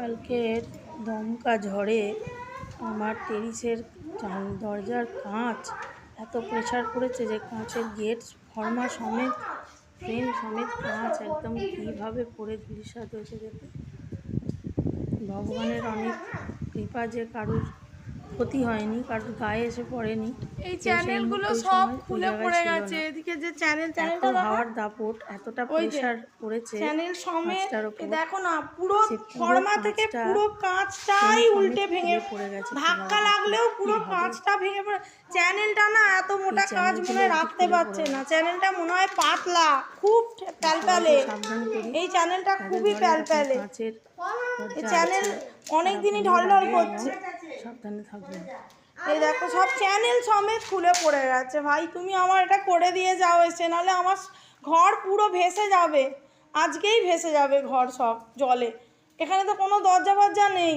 কালকের দমকা ঝড়ে আমার টেরিসের দরজার কাঁচ এত প্রেশার পড়েছে যে কাঁচের গেট ফর্মা সমেত ফ্রেম সমেত কাঁচ একদম কীভাবে পড়ে ধূলিসাৎ হয়েছে দেখে। ভগবানের অনেক কৃপা যে কারুর ক্ষতি হয়নি, কারুর গায়ে এসে পড়েনি। এই চ্যানেলগুলো সব খুলে পড়ে গেছে। এদিকে যে চ্যানেলটা হাওয়ার দাপট, এতটা প্রেশার পড়েছে চ্যানেল সমেত, উপর, দেখো না পুরো ফর্মা থেকে পুরো কাঁচটাই উল্টে ভেঙে পড়ে গেছে। ধাক্কা লাগলেও পুরো কাঁচটা ভেঙে পড়ে। চ্যানেলটা না এত মোটা কাঁচ মনে রাখতে পারছে না, চ্যানেলটা মনে হয় পাতলা, খুব প্যালপ্যালে। এই চ্যানেলটা খুবই প্যালপ্যালে, এই চ্যানেল অনেক দিনই ঢলঢল করছে, সাবধানে থাকবেন। এই দেখো সব চ্যানেল সমেত খুলে পড়ে গেছে। ভাই তুমি আমার এটা করে দিয়ে যাও এসে, নাহলে আমার ঘর পুরো ভেসে যাবে, আজকেই ভেসে যাবে ঘর সব জলে। এখানে তো কোনো দরজা ফরজা নেই।